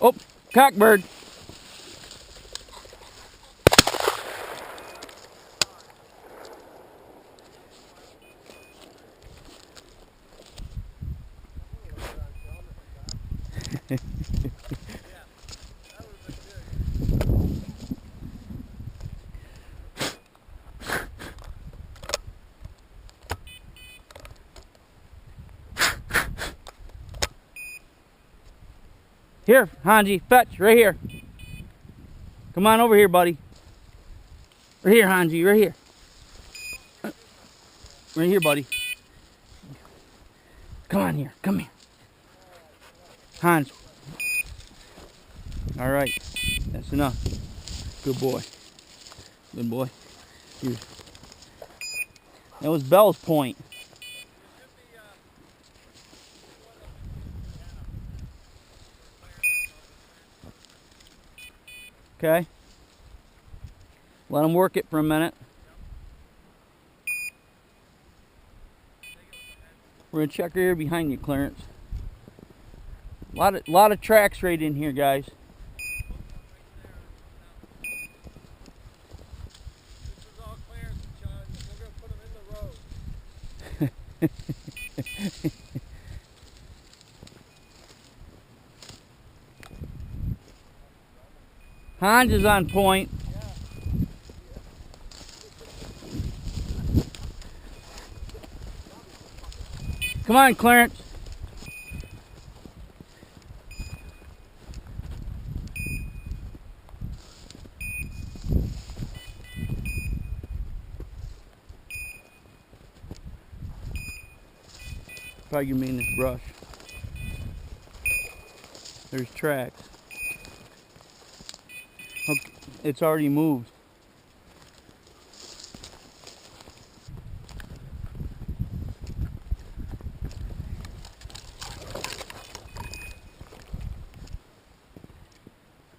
Oh, cockbird. Here, Hanji, fetch, right here. Come on over here, buddy. Right here, Hanji, right here. Right here, buddy. Come on here, come here. Hans. All right, that's enough. Good boy. Good boy. Here. That was Bell's point. Okay. Let him work it for a minute. We're gonna check here behind you, Clarence. Lot of tracks right in here, guys. This is all Clarence, Shawn. We're gonna put him in the road. Hans is on point. Come on, Clarence. Probably gonna be in this brush. There's tracks. Okay, it's already moved.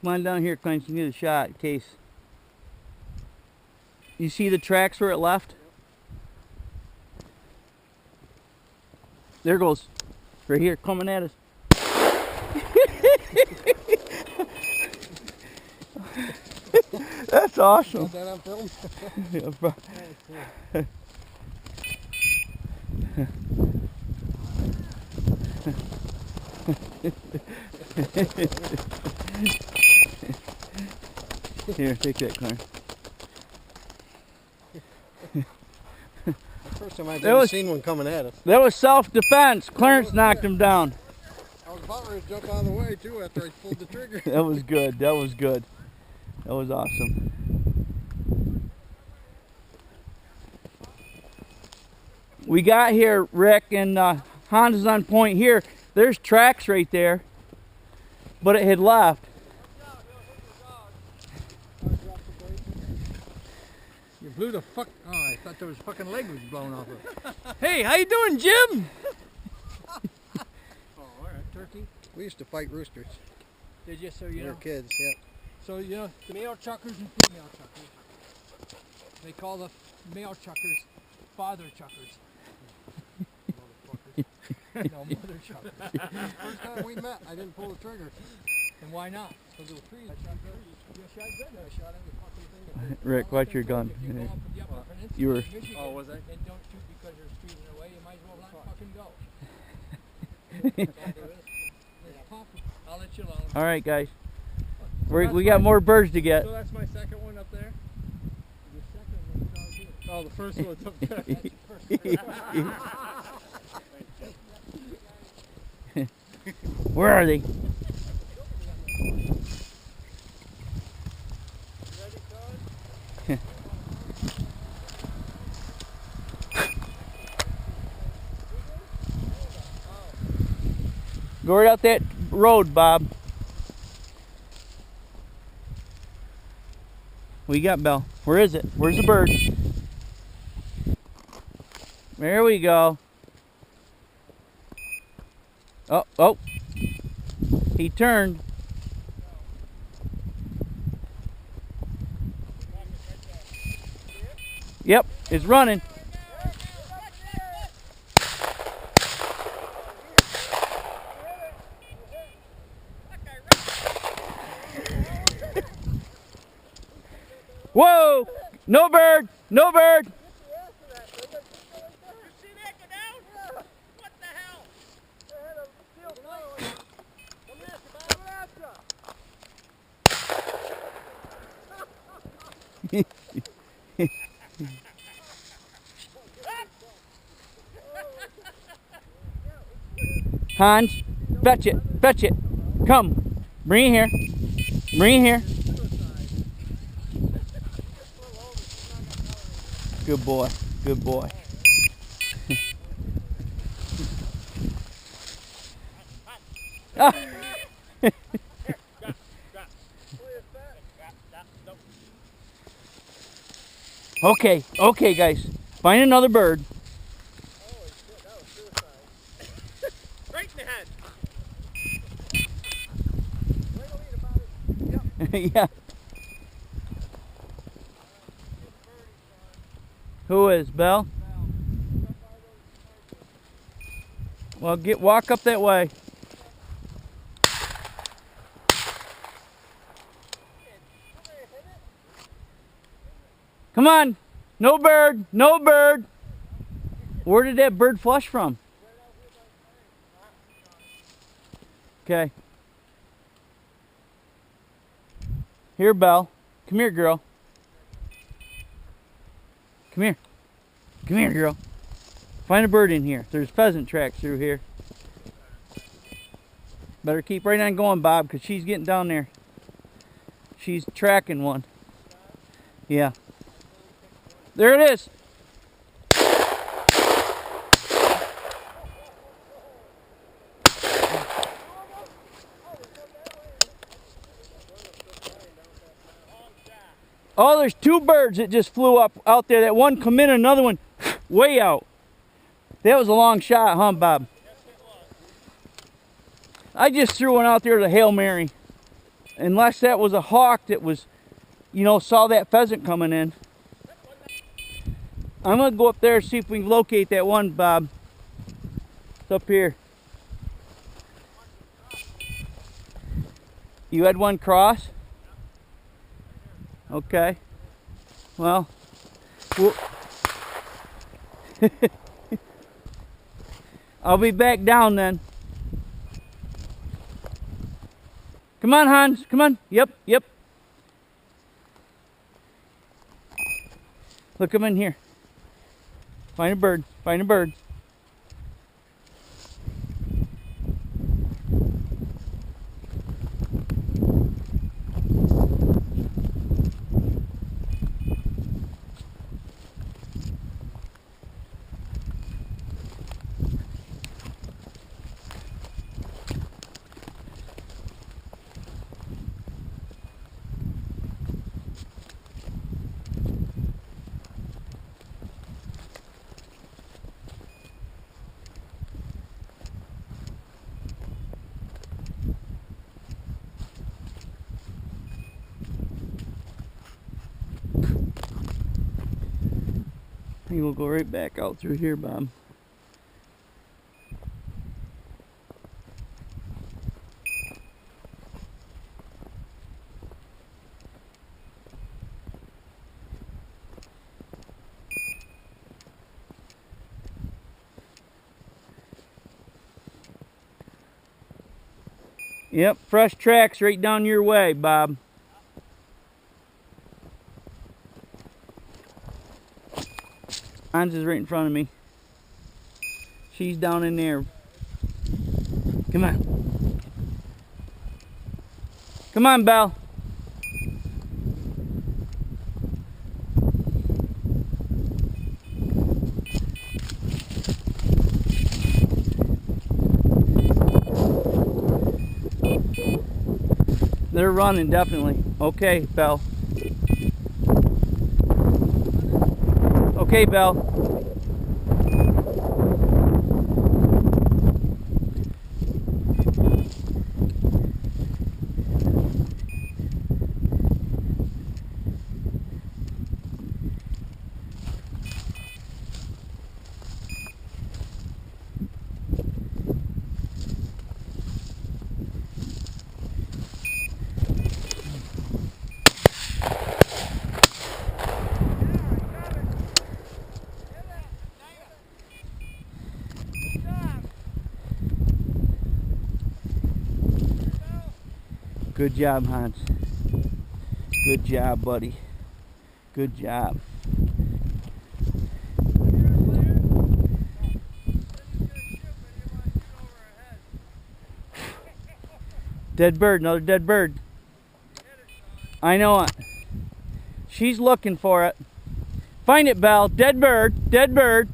Come on down here, Clarence. You need a shot in case. You see the tracks where it left? There it goes. Right here, coming at us. That's awesome. Got that on film? Yeah, bro. Here, take that, Clarence. First time I've ever seen one coming at us. That was self-defense. Clarence knocked him down. I was about ready to jump out of the way too after I pulled the trigger. That was good. That was good. That was awesome. We got here, Rick, and Hans is on point here. There's tracks right there, but it had left. You blew the fuck. Oh, I thought there was fucking leg was blown off of it. Hey, how you doing, Jim? Oh, all right, turkey. We used to fight roosters. Did you? So We you were know. kids, yep. So you know the male chuckers and female chuckers. They call the male chuckers father chuckers. No, mother chuckers. First time we met, I didn't pull the trigger. And why not? Because of the trees. I shot good. You shot good. I shot every fucking thing. Rick, watch your gun. If you go up with the upper peninsula You were. in Michigan, Oh, was I? and don't shoot because there's trees in the way, you might as well not fucking go. I'll let you alone. All right, guys. We got more birds to get. So that's my second one up there? Your second one's all good. Oh, the first one's up there. That's your first. Where are they? Go right out that road, Bob. What you got, Belle? Where is it? Where's the bird? There we go. Oh, oh. He turned. Yep, it's running. No bird. No bird. You see that go down? Yeah. What the hell? They had a steel blade. Come here, Hans, fetch it. Fetch it. Come. Bring it here. Bring it here. Good boy. Good boy. Ah. Okay, okay, guys. Find another bird. Holy shit, that was suicide. Right in the head. Yeah. Who is Belle? Well, walk up that way. Come on. No bird. No bird. Where did that bird flush from? Okay. Here, Belle. Come here, girl. Come here. Come here, girl. Find a bird in here. There's pheasant tracks through here. Better keep right on going, Bob, because she's getting down there. She's tracking one. Yeah. There it is. Oh, there's two birds that just flew up out there. That one come in, another one way out. That was a long shot, huh, Bob? I just threw one out there to Hail Mary. Unless that was a hawk that was, you know, saw that pheasant coming in. I'm going to go up there and see if we can locate that one, Bob. It's up here. You had one cross? Okay. Well, I'll be back down then. Come on, Hans. Come on. Yep, yep. Look, come in here. Find a bird. Find a bird. I think we'll go right back out through here, Bob. Yep, fresh tracks right down your way, Bob. Hans is right in front of me. She's down in there. Come on. Come on, Belle. They're running, definitely. Okay, Belle. Okay, Belle. Good job, Hans. Good job, buddy. Good job. Dead bird, another dead bird. I know it. She's looking for it. Find it, Belle. Dead bird, dead bird.